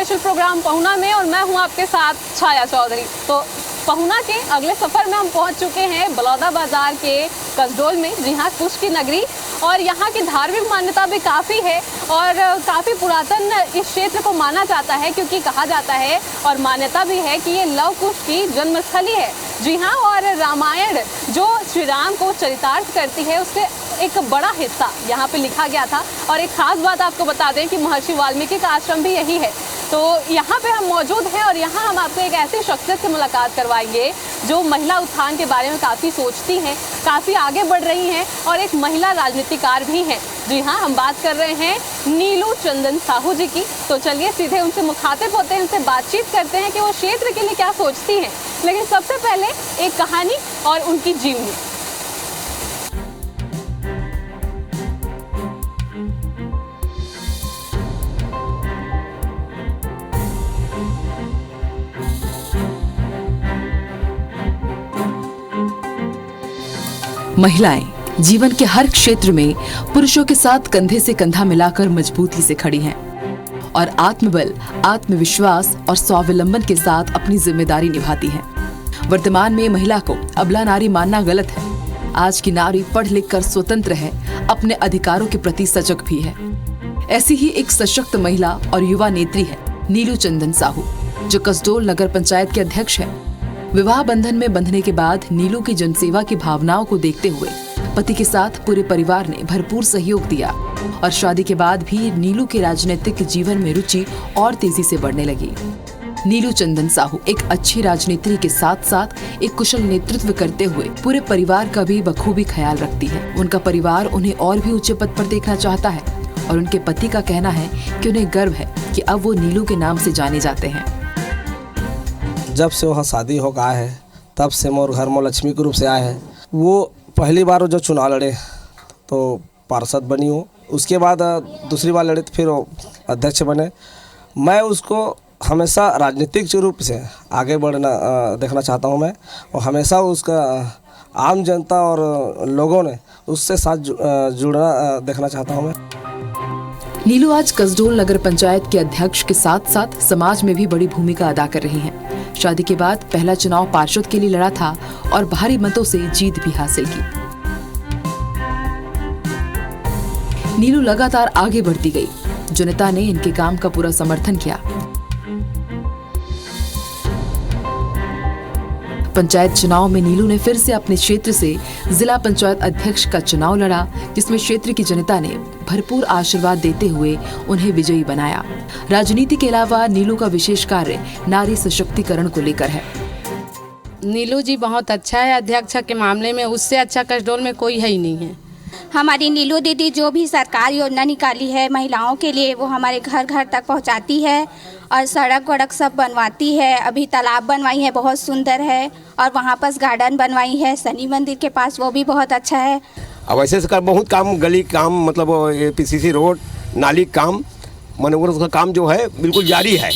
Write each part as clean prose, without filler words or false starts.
Special programme पहुना में और मैं हूं आपके साथ छाया चौधरी। तो पहुना के अगले सफ़र में हम पहुंच चुके हैं बलौदा बाज़ार के कसडोल में। जी हाँ, कुश की नगरी, और यहाँ की धार्मिक मान्यता भी काफ़ी है और काफ़ी पुरातन इस क्षेत्र को माना जाता है, क्योंकि कहा जाता है और मान्यता भी है कि ये लव कुश की जन्मस्थली है। जी हाँ, और रामायण जो श्री राम को चरितार्थ करती है उससे एक बड़ा हिस्सा यहाँ पे लिखा गया था। और एक खास बात आपको बता दें कि महर्षि वाल्मीकि का आश्रम भी यही है। तो यहाँ पे हम मौजूद हैं और यहाँ हम आपको एक ऐसी शख्सियत से मुलाकात करवाएंगे जो महिला उत्थान के बारे में काफ़ी सोचती हैं, काफ़ी आगे बढ़ रही हैं और एक महिला राजनीतिकार भी हैं। जी हाँ, हम बात कर रहे हैं नीलू चंदन साहू जी की। तो चलिए सीधे उनसे मुखातिब होते हैं, उनसे बातचीत करते हैं कि वो क्षेत्र के लिए क्या सोचती हैं। लेकिन सबसे पहले एक कहानी और उनकी जीवनी। महिलाएं जीवन के हर क्षेत्र में पुरुषों के साथ कंधे से कंधा मिलाकर मजबूती से खड़ी हैं और आत्मबल, आत्मविश्वास और स्वावलंबन के साथ अपनी जिम्मेदारी निभाती हैं। वर्तमान में महिला को अबला नारी मानना गलत है। आज की नारी पढ़ लिख कर स्वतंत्र है, अपने अधिकारों के प्रति सजग भी है। ऐसी ही एक सशक्त महिला और युवा नेत्री है नीलू चंदन साहू, जो कसडोल नगर पंचायत के अध्यक्ष है। विवाह बंधन में बंधने के बाद नीलू की जनसेवा की भावनाओं को देखते हुए पति के साथ पूरे परिवार ने भरपूर सहयोग दिया और शादी के बाद भी नीलू के राजनीतिक जीवन में रुचि और तेजी से बढ़ने लगी। नीलू चंदन साहू एक अच्छी राजनीति के साथ साथ एक कुशल नेतृत्व करते हुए पूरे परिवार का भी बखूबी ख्याल रखती है। उनका परिवार उन्हें और भी ऊंचे पद पर देखना चाहता है और उनके पति का कहना है कि उन्हें गर्व है कि अब वो नीलू के नाम से जाने जाते हैं। जब से वहाँ शादी हो गया है तब से मोर घर में लक्ष्मी के रूप से आए हैं। वो पहली बार जो चुनाव लड़े तो पार्षद बनी हो, उसके बाद दूसरी बार लड़े तो फिर वो अध्यक्ष बने। मैं उसको हमेशा राजनीतिक रूप से आगे बढ़ना देखना चाहता हूँ मैं, और हमेशा उसका आम जनता और लोगों ने उससे साथ जुड़ना देखना चाहता हूँ मैं। नीलू आज कसडोल नगर पंचायत के अध्यक्ष के साथ साथ समाज में भी बड़ी भूमिका अदा कर रही हैं। शादी के बाद पहला चुनाव पार्षद के लिए लड़ा था और भारी मतों से जीत भी हासिल की। नीलू लगातार आगे बढ़ती गई। जनता ने इनके काम का पूरा समर्थन किया। पंचायत चुनाव में नीलू ने फिर से अपने क्षेत्र से जिला पंचायत अध्यक्ष का चुनाव लड़ा, जिसमें क्षेत्र की जनता ने भरपूर आशीर्वाद देते हुए उन्हें विजयी बनाया। राजनीति के अलावा नीलू का विशेष कार्य नारी सशक्तिकरण को लेकर है। नीलू जी बहुत अच्छा है अध्यक्ष के मामले में, उससे अच्छा कसडोल में कोई है ही नहीं है। हमारी नीलू दीदी जो भी सरकार योजना निकाली है महिलाओं के लिए वो हमारे घर घर तक पहुंचाती है और सड़क वड़क सब बनवाती है। अभी तालाब बनवाई है, बहुत सुंदर है, और वहाँ पर गार्डन बनवाई है शनि मंदिर के पास, वो भी बहुत अच्छा है। अब ऐसे कर बहुत काम, गली काम, मतलब पीसीसी रोड, नाली काम, मनोरंजन का काम जो है बिल्कुल जारी है।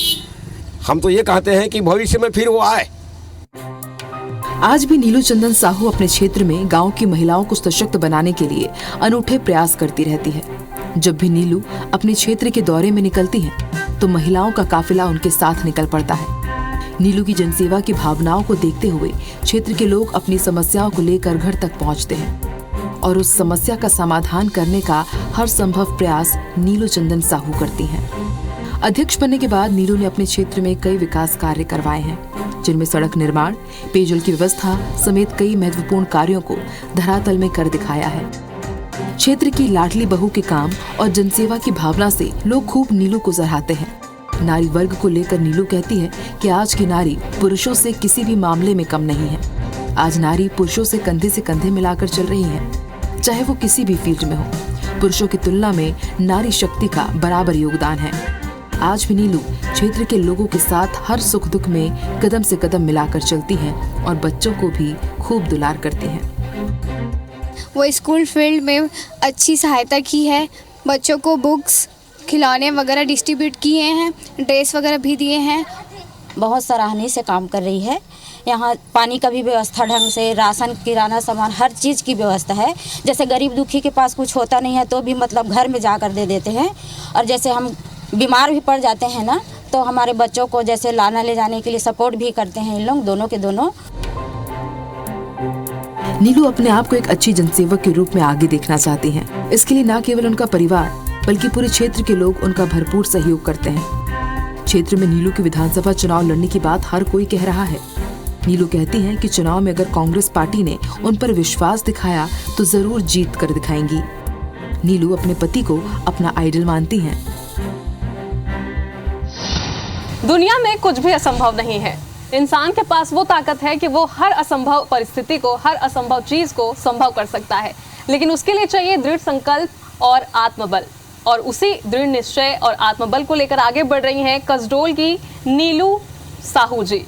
हम तो ये कहते हैं कि भविष्य में फिर वो आए। आज भी नीलू चंदन साहू अपने क्षेत्र में गांव की महिलाओं को सशक्त बनाने के लिए अनूठे प्रयास करती रहती है। जब भी नीलू अपने क्षेत्र के दौरे में निकलती हैं, तो महिलाओं का काफिला उनके साथ निकल पड़ता है। नीलू की जनसेवा की भावनाओं को देखते हुए क्षेत्र के लोग अपनी समस्याओं को लेकर घर तक पहुंचते हैं और उस समस्या का समाधान करने का हर संभव प्रयास नीलू चंदन साहू करती हैं। अध्यक्ष बनने के बाद नीलू ने अपने क्षेत्र में कई विकास कार्य करवाए हैं, जिनमें सड़क निर्माण, पेयजल की व्यवस्था समेत कई महत्वपूर्ण कार्यों को धरातल में कर दिखाया है। क्षेत्र की लाडली बहू के काम और जनसेवा की भावना से लोग खूब नीलू को सराहते हैं। नारी वर्ग को लेकर नीलू कहती है कि आज की नारी पुरुषों से किसी भी मामले में कम नहीं है। आज नारी पुरुषों से कंधे मिलाकर चल रही है, चाहे वो किसी भी फील्ड में हो। पुरुषों की तुलना में नारी शक्ति का बराबर योगदान है। आज भी नीलू क्षेत्र के लोगों के साथ हर सुख दुख में कदम से कदम मिलाकर चलती हैं और बच्चों को भी खूब दुलार करती हैं। वो स्कूल फील्ड में अच्छी सहायता की है, बच्चों को बुक्स, खिलौने वगैरह डिस्ट्रीब्यूट किए हैं, ड्रेस वगैरह भी दिए हैं। बहुत सराहनीय से काम कर रही है। यहाँ पानी का भी व्यवस्था ढंग से, राशन, किराना सामान, हर चीज़ की व्यवस्था है। जैसे गरीब दुखी के पास कुछ होता नहीं है तो भी मतलब घर में जाकर दे देते हैं, और जैसे हम बीमार भी पड़ जाते हैं ना तो हमारे बच्चों को जैसे लाना ले जाने के लिए सपोर्ट भी करते हैं इन लोग, दोनों के दोनों। नीलू अपने आप को एक अच्छी जनसेवक के रूप में आगे देखना चाहती हैं। इसके लिए न केवल उनका परिवार बल्कि पूरे क्षेत्र के लोग उनका भरपूर सहयोग करते हैं। क्षेत्र में नीलू के विधानसभा चुनाव लड़ने की बात हर कोई कह रहा है। नीलू कहती हैं कि चुनाव में अगर कांग्रेस पार्टी ने उन पर विश्वास दिखाया तो जरूर जीत कर दिखाएंगी। नीलू अपने पति को अपना आइडल मानती हैं। दुनिया में कुछ भी असंभव नहीं है। इंसान के पास वो ताकत है कि वो हर असंभव परिस्थिति को, हर असंभव चीज को संभव कर सकता है, लेकिन उसके लिए चाहिए दृढ़ संकल्प और आत्मबल। और उसी दृढ़ निश्चय और आत्मबल को लेकर आगे बढ़ रही हैं कसडोल की नीलू साहू जी।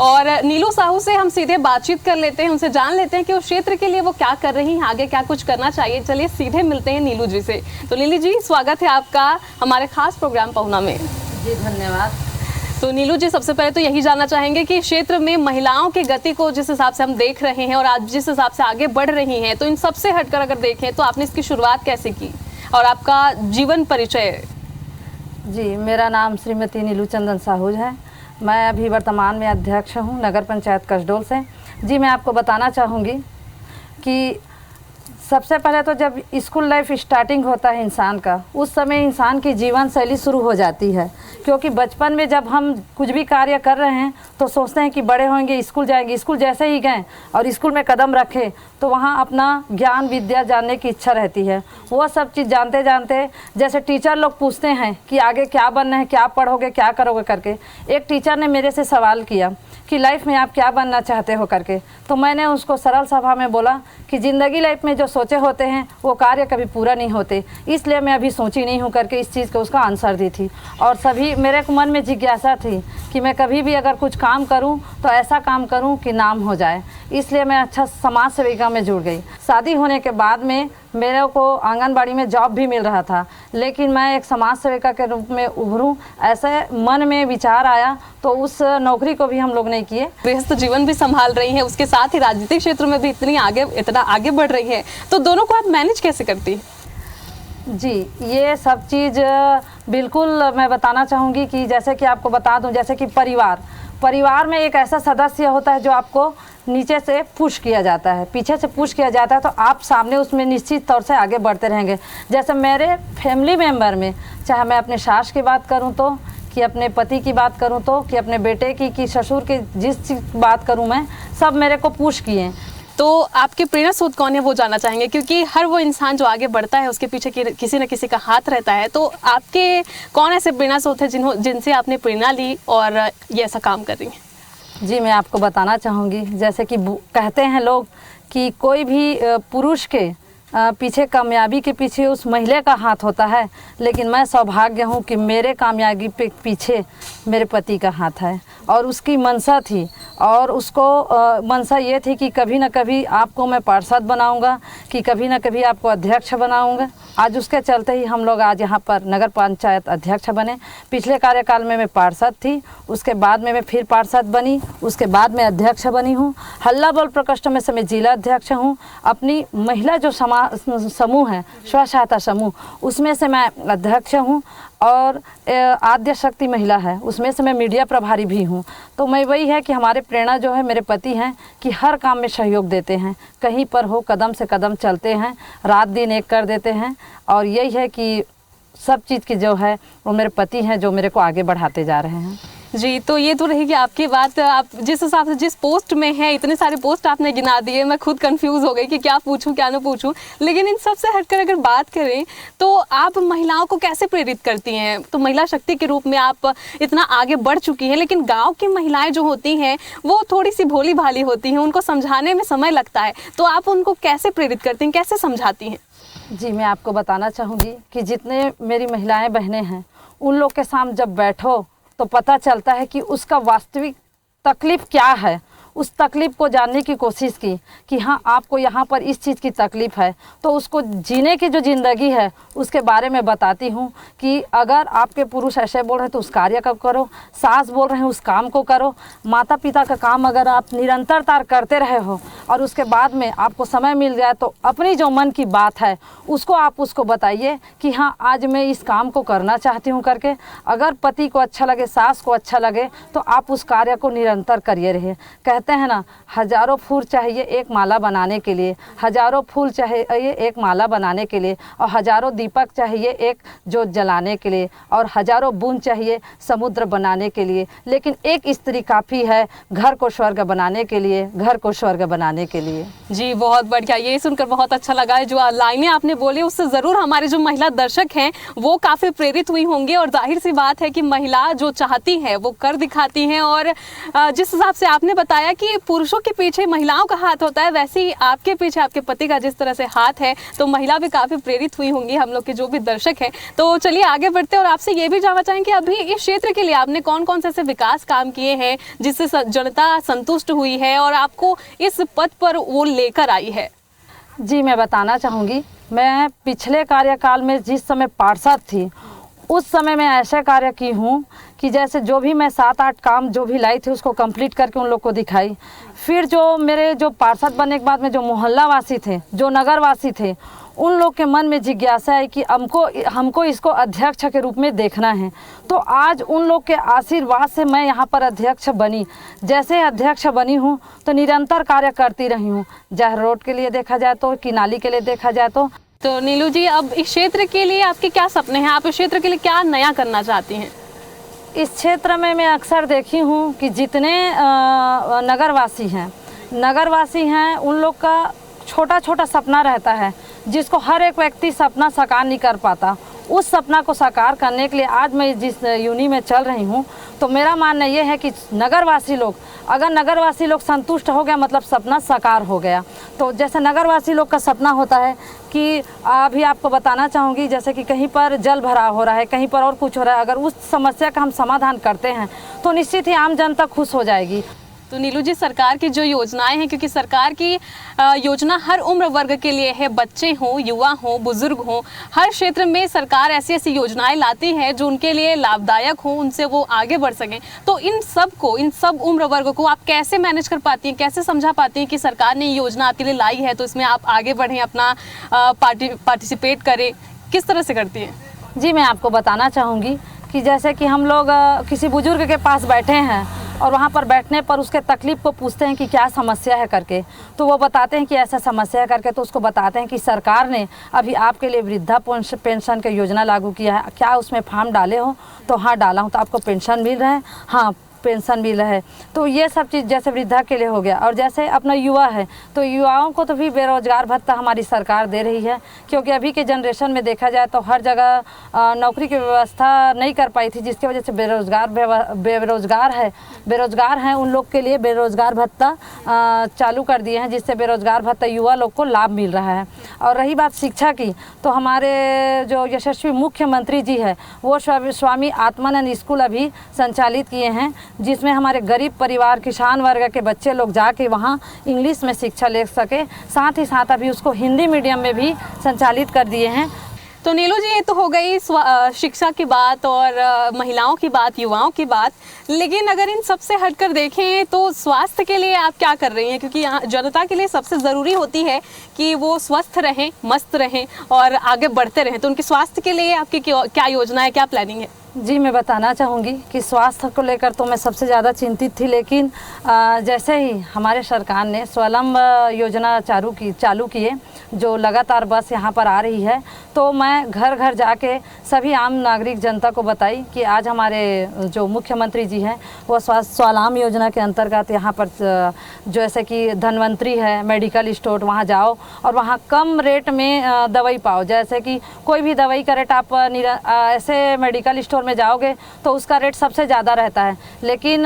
और नीलू साहू से हम सीधे बातचीत कर लेते हैं, उनसे जान लेते हैं कि उस क्षेत्र के लिए वो क्या कर रही हैं, आगे क्या कुछ करना चाहिए। चलिए सीधे मिलते हैं नीलू जी से। तो नीलू जी, स्वागत है आपका हमारे खास प्रोग्राम पहुना में। जी धन्यवाद। तो नीलू जी, सबसे पहले तो यही जानना चाहेंगे कि क्षेत्र में महिलाओं की गति को जिस हिसाब से हम देख रहे हैं और आज जिस हिसाब से आगे बढ़ रही हैं, तो इन सबसे हटकर अगर देखें तो आपने इसकी शुरुआत कैसे की और आपका जीवन परिचय? जी, मेरा नाम श्रीमती नीलू चंदन साहू है। मैं अभी वर्तमान में अध्यक्ष हूँ नगर पंचायत कसडोल से। जी, मैं आपको बताना चाहूँगी कि सबसे पहले तो जब स्कूल लाइफ स्टार्टिंग होता है इंसान का, उस समय इंसान की जीवन शैली शुरू हो जाती है। क्योंकि बचपन में जब हम कुछ भी कार्य कर रहे हैं तो सोचते हैं कि बड़े होंगे स्कूल जाएंगे। स्कूल जैसे ही गए और स्कूल में कदम रखे तो वहाँ अपना ज्ञान विद्या जानने की इच्छा रहती है। वो सब चीज़ जानते जानते जैसे टीचर लोग पूछते हैं कि आगे क्या बनना है, क्या पढ़ोगे, क्या करोगे करके। एक टीचर ने मेरे से सवाल किया कि लाइफ में आप क्या बनना चाहते हो करके। तो मैंने उसको सरल सभा में बोला कि ज़िंदगी लाइफ में जो सोचे होते हैं वो कार्य कभी पूरा नहीं होते, इसलिए मैं अभी सोची नहीं हूँ करके इस चीज़ को उसका आंसर दी थी। और सभी मेरे मन में जिज्ञासा थी कि मैं कभी भी अगर कुछ काम करूं तो ऐसा काम करूं कि नाम हो जाए, इसलिए मैं अच्छा समाज सेविका में जुड़ गई। शादी होने के बाद में मेरे को आंगनबाड़ी में जॉब भी मिल रहा था, लेकिन मैं एक समाज सेविका के रूप में उभरूं ऐसे मन में विचार आया, तो उस नौकरी को भी हम लोग नहीं किए। गृहस्थ जीवन भी संभाल रही हैं, उसके साथ ही राजनीतिक क्षेत्र में भी इतना आगे बढ़ रही है, तो दोनों को आप मैनेज कैसे करती हैं? जी, ये सब चीज़ बिल्कुल मैं बताना चाहूँगी कि जैसे कि आपको बता दूँ, जैसे कि परिवार में एक ऐसा सदस्य होता है जो आपको नीचे से पुश किया जाता है, पीछे से पुश किया जाता है, तो आप सामने उसमें निश्चित तौर से आगे बढ़ते रहेंगे। जैसे मेरे फैमिली मेम्बर में, चाहे मैं अपने सास की बात करूं तो, कि अपने पति की बात करूं तो, कि अपने बेटे की, कि ससुर की, जिस बात करूं मैं, सब मेरे को पुश किए। तो आपके प्रेरणा स्रोत कौन है वो जानना चाहेंगे, क्योंकि हर वो इंसान जो आगे बढ़ता है उसके पीछे किसी न किसी का हाथ रहता है। तो आपके कौन ऐसे प्रेरणा स्रोत है जिनसे आपने प्रेरणा ली और ये ऐसा काम कर रही हैं? जी, मैं आपको बताना चाहूँगी, जैसे कि कहते हैं लोग कि कोई भी पुरुष के पीछे, कामयाबी के पीछे उस महिला का हाथ होता है, लेकिन मैं सौभाग्य हूँ कि मेरे कामयाबी पे पीछे मेरे पति का हाथ है। और उसकी मंशा थी, और उसको मंशा ये थी कि कभी न कभी आपको मैं पार्षद बनाऊंगा, कि कभी न कभी आपको अध्यक्ष बनाऊंगा। आज उसके चलते ही हम लोग आज यहाँ पर नगर पंचायत अध्यक्ष बने। पिछले कार्यकाल में मैं पार्षद थी, उसके बाद में मैं फिर पार्षद बनी, उसके बाद मैं अध्यक्ष बनी हूँ। हल्ला बोल प्रकोष्ठ में से मैं जिला अध्यक्ष हूँ। अपनी महिला जो समूह है, स्व सहायता समूह, उसमें से मैं अध्यक्ष हूँ। और आद्य शक्ति महिला है, उसमें से मैं मीडिया प्रभारी भी हूँ। तो मैं वही है कि हमारे प्रेरणा जो है मेरे पति हैं, कि हर काम में सहयोग देते हैं, कहीं पर हो कदम से कदम चलते हैं, रात दिन एक कर देते हैं। और यही है कि सब चीज़ की जो है वो मेरे पति हैं जो मेरे को आगे बढ़ाते जा रहे हैं। जी, तो ये तो रहेगी आपकी बात। आप जिस हिसाब से जिस पोस्ट में है, इतने सारे पोस्ट आपने गिना दिए, मैं खुद कंफ्यूज हो गई कि क्या पूछूं क्या ना पूछूं। लेकिन इन सब से हटकर अगर बात करें तो आप महिलाओं को कैसे प्रेरित करती हैं? तो महिला शक्ति के रूप में आप इतना आगे बढ़ चुकी हैं, लेकिन गाँव की महिलाएं जो होती हैं वो थोड़ी सी भोली भाली होती हैं, उनको समझाने में समय लगता है। तो आप उनको कैसे प्रेरित करती हैं, कैसे समझाती हैं? जी, मैं आपको बताना चाहूँगी कि जितने मेरी महिलाएं बहनें हैं, उन लोग के सामने जब बैठो तो पता चलता है कि उसका वास्तविक तकलीफ़ क्या है। उस तकलीफ़ को जानने की कोशिश की कि हाँ आपको यहाँ पर इस चीज़ की तकलीफ़ है, तो उसको जीने की जो ज़िंदगी है उसके बारे में बताती हूँ कि अगर आपके पुरुष ऐसे बोल रहे हैं तो उस कार्य को करो, सास बोल रहे हैं उस काम को करो। माता पिता का काम अगर आप निरंतरता करते रहे हो और उसके बाद में आपको समय मिल जाए तो अपनी जो मन की बात है उसको आप उसको बताइए कि हाँ आज मैं इस काम को करना चाहती हूँ करके। अगर पति को अच्छा लगे, सास को अच्छा लगे तो आप उस कार्य को निरंतर करिए रहिए। कहते हैं ना, हजारों फूल चाहिए एक माला बनाने के लिए, हजारों फूल चाहिए एक माला बनाने के लिए, और हजारों दीपक चाहिए एक जोत जलाने के लिए, और हजारों बूंद चाहिए समुद्र बनाने के लिए, लेकिन एक स्त्री काफ़ी है घर को स्वर्ग बनाने के लिए, घर को स्वर्ग बनाने के लिए। जी बहुत बढ़िया, ये सुनकर बहुत अच्छा लगा है। जो लाइनें आपने बोली उससे ज़रूर हमारे जो महिला दर्शक हैं वो काफ़ी प्रेरित हुई होंगे, और जाहिर सी बात है कि महिला जो चाहती है वो कर दिखाती हैं। और जिस हिसाब से आपने बताया कि पुरुषों के पीछे महिलाओं का हाथ होता है, वैसे ही आपके पीछे आपके पति का जिस तरह से हाथ है तो महिला भी काफ़ी प्रेरित हुई होंगी, हम लोग के जो भी दर्शक हैं। तो चलिए आगे बढ़ते हैं और आपसे ये भी जानना चाहेंगे अभी इस क्षेत्र के लिए आपने कौन कौन से ऐसे विकास काम किए हैं जिससे जनता संतुष्ट हुई है और आपको इस पद पर वो लेकर आई है। जी मैं बताना चाहूँगी, मैं पिछले कार्यकाल में जिस समय पार्षद थी उस समय मैं ऐसे कार्य की हूँ कि जैसे जो भी मैं 7-8 काम जो भी लाई थी उसको कंप्लीट करके उन लोग को दिखाई। फिर जो मेरे जो पार्षद बनने के बाद में जो मोहल्ला वासी थे, जो नगर वासी थे, उन लोग के मन में जिज्ञासा है कि हमको इसको अध्यक्ष के रूप में देखना है। तो आज उन लोग के आशीर्वाद से मैं यहाँ पर अध्यक्ष बनी। जैसे अध्यक्ष बनी हूँ तो निरंतर कार्य करती रही हूँ, जहर रोड के लिए देखा जाए तो, कि नाली के लिए देखा जाए तो नीलू जी, अब इस क्षेत्र के लिए आपके क्या सपने हैं? आप इस क्षेत्र के लिए क्या नया करना चाहती हैं? इस क्षेत्र में मैं अक्सर देखी हूँ कि जितने नगरवासी हैं उन लोग का छोटा छोटा सपना रहता है जिसको हर एक व्यक्ति सपना साकार नहीं कर पाता। उस सपना को साकार करने के लिए आज मैं जिस यूनि में चल रही हूँ तो मेरा मानना ये है कि नगरवासी लोग संतुष्ट हो गया मतलब सपना साकार हो गया। तो जैसे नगरवासी लोग का सपना होता है कि अभी आपको बताना चाहूँगी, जैसे कि कहीं पर जल भराव हो रहा है, कहीं पर और कुछ हो रहा है, अगर उस समस्या का हम समाधान करते हैं तो निश्चित ही आम जनता खुश हो जाएगी। तो नीलू जी, सरकार की जो योजनाएं हैं, क्योंकि सरकार की योजना हर उम्र वर्ग के लिए है, बच्चे हों, युवा हों, बुजुर्ग हों, हर क्षेत्र में सरकार ऐसी ऐसी योजनाएं लाती है जो उनके लिए लाभदायक हों, उनसे वो आगे बढ़ सकें। तो इन सब उम्र वर्ग को आप कैसे मैनेज कर पाती हैं, कैसे समझा पाती हैं कि सरकार ने ये योजना आपके लिए लाई है तो इसमें आप आगे बढ़ें, अपना पार्टिसिपेट करें, किस तरह से करती हैं? जी मैं आपको बताना चाहूँगी कि जैसे कि हम लोग किसी बुजुर्ग के पास बैठे हैं और वहाँ पर बैठने पर उसके तकलीफ़ को पूछते हैं कि क्या समस्या है करके, तो वो बताते हैं कि ऐसा समस्या है करके, तो उसको बताते हैं कि सरकार ने अभी आपके लिए वृद्धा पेंशन का योजना लागू किया है, क्या उसमें फॉर्म डाले हो? तो हाँ डाला हूँ। तो आपको पेंशन मिल रहा है? हाँ पेंशन मिल रहा है। तो ये सब चीज़ जैसे वृद्धा के लिए हो गया। और जैसे अपना युवा है तो युवाओं को तो भी बेरोज़गार भत्ता हमारी सरकार दे रही है, क्योंकि अभी के जनरेशन में देखा जाए तो हर जगह नौकरी की व्यवस्था नहीं कर पाई थी, जिसकी वजह से बेरोज़गार हैं उन लोग के लिए बेरोज़गार भत्ता चालू कर दिए हैं, जिससे बेरोज़गार भत्ता युवा लोग को लाभ मिल रहा है। और रही बात शिक्षा की, तो हमारे जो यशस्वी मुख्यमंत्री जी है वो स्वामी आत्मानंद स्कूल अभी संचालित किए हैं, जिसमें हमारे गरीब परिवार किसान वर्ग के बच्चे लोग जाके वहाँ इंग्लिश में शिक्षा ले सके। साथ ही साथ अभी उसको हिंदी मीडियम में भी संचालित कर दिए हैं। तो नीलू जी, ये तो हो गई शिक्षा की बात और महिलाओं की बात, युवाओं की बात, लेकिन अगर इन सबसे हटकर देखें तो स्वास्थ्य के लिए आप क्या कर रही हैं? क्योंकि यहाँ जनता के लिए सबसे ज़रूरी होती है कि वो स्वस्थ रहें, मस्त रहें और आगे बढ़ते रहें। तो उनके स्वास्थ्य के लिए आपकी क्या योजना है, क्या प्लानिंग है? जी मैं बताना चाहूँगी कि स्वास्थ्य को लेकर तो मैं सबसे ज़्यादा चिंतित थी, लेकिन जैसे ही हमारे सरकार ने स्वावलंब योजना चालू किए, जो लगातार बस यहाँ पर आ रही है, तो मैं घर घर जाके सभी आम नागरिक जनता को बताई कि आज हमारे जो मुख्यमंत्री जी हैं वो स्वावलंब योजना के अंतर्गत यहाँ पर जैसे कि धनवंतरी है, मेडिकल स्टोर, वहाँ जाओ और वहाँ कम रेट में दवाई पाओ। जैसे कि कोई भी दवाई का रेट आप ऐसे मेडिकल स्टोर में जाओगे तो उसका रेट सबसे ज़्यादा रहता है, लेकिन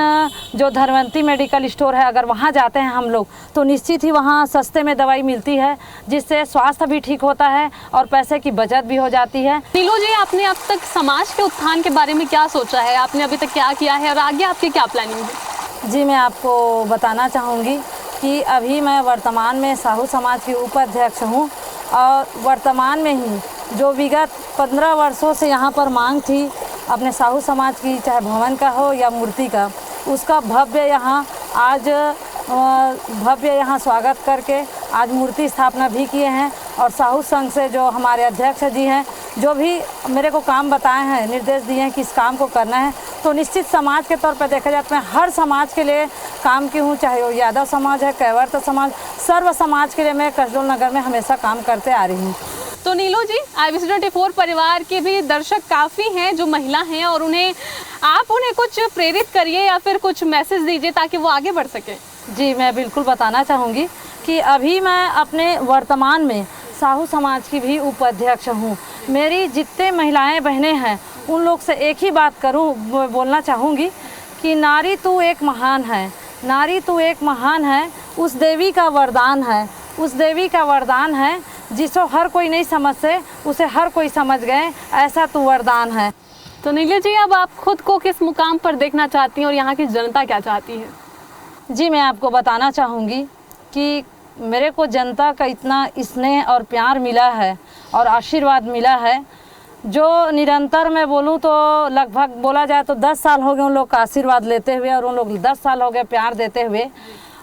जो धनवंतरी मेडिकल स्टोर है अगर वहाँ जाते हैं हम लोग तो निश्चित ही वहाँ सस्ते में दवाई मिलती है, जिससे स्वास्थ्य भी ठीक होता है और पैसे की बचत भी हो जाती है। नीलू जी, आपने अब तक समाज के उत्थान के बारे में क्या सोचा है? आपने अभी तक क्या किया है और आगे आपकी क्या प्लानिंग है? जी मैं आपको बताना चाहूँगी कि अभी मैं वर्तमान में साहू समाज की उपाध्यक्ष हूँ और वर्तमान में ही जो विगत 15 वर्षों से यहाँ पर मांग थी अपने साहू समाज की, चाहे भवन का हो या मूर्ति का, उसका भव्य यहाँ स्वागत करके आज मूर्ति स्थापना भी किए हैं। और साहू संघ से जो हमारे अध्यक्ष जी हैं, जो भी मेरे को काम बताए हैं, निर्देश दिए हैं कि इस काम को करना है, तो निश्चित समाज के तौर पर देखा जाए तो मैं हर समाज के लिए काम की हूँ, चाहे वो यादव समाज है, कैवर्त समाज, सर्व समाज के लिए मैं कसडोल नगर में हमेशा काम करते आ रही हूँ। तो नीलू जी, IBC 24 परिवार के भी दर्शक काफ़ी हैं जो महिला हैं, और आप उन्हें कुछ प्रेरित करिए या फिर कुछ मैसेज दीजिए ताकि वो आगे बढ़ सके। जी मैं बिल्कुल बताना चाहूँगी कि अभी मैं अपने वर्तमान में साहू समाज की भी उपाध्यक्ष हूँ। मेरी जितने महिलाएं बहनें हैं उन लोग से एक ही बात बोलना चाहूँगी कि नारी तू एक महान है, नारी तू एक महान है, उस देवी का वरदान है, उस देवी का वरदान है जिसको हर कोई नहीं समझते उसे हर कोई समझ गए, ऐसा तू वरदान है। तो नीलू जी, अब आप खुद को किस मुकाम पर देखना चाहती हैं और यहाँ की जनता क्या चाहती है? जी मैं आपको बताना चाहूँगी कि मेरे को जनता का इतना स्नेह और प्यार मिला है और आशीर्वाद मिला है, जो निरंतर मैं बोलूँ तो लगभग बोला जाए तो 10 साल हो गए उन लोग का आशीर्वाद लेते हुए, और उन लोग 10 साल हो गए प्यार देते हुए,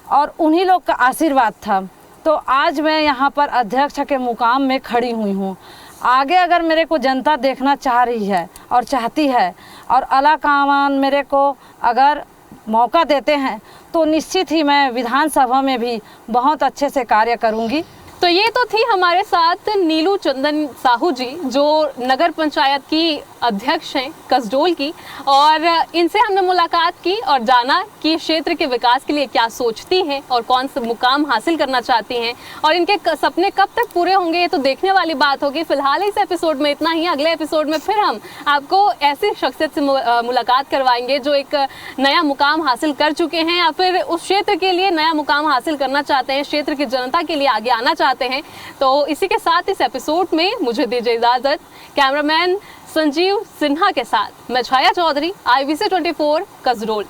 और उन्हीं लोग का आशीर्वाद था तो आज मैं यहाँ पर अध्यक्ष के मुकाम में खड़ी हुई हूँ। आगे अगर मेरे को जनता देखना चाह रही है और चाहती है और अला कामान मेरे को अगर मौका देते हैं तो निश्चित ही मैं विधानसभा में भी बहुत अच्छे से कार्य करूँगी। तो ये तो थी हमारे साथ नीलू चंदन साहू जी, जो नगर पंचायत की अध्यक्ष हैं कसडोल की, और इनसे हमने मुलाकात की और जाना कि क्षेत्र के विकास के लिए क्या सोचती हैं और कौन सा मुकाम हासिल करना चाहती हैं, और इनके सपने कब तक पूरे होंगे ये तो देखने वाली बात होगी। फिलहाल इस एपिसोड में इतना ही। अगले एपिसोड में फिर हम आपको ऐसी शख्सियत से मुलाकात करवाएंगे जो एक नया मुकाम हासिल कर चुके हैं या फिर उस क्षेत्र के लिए नया मुकाम हासिल करना चाहते हैं, क्षेत्र की जनता के लिए आगे आना चाहते हैं। तो इसी के साथ इस एपिसोड में मुझे दीजिए इजाजत। कैमरामैन संजीव सिन्हा के साथ मैं छाया चौधरी, IBC 24 कसडोल।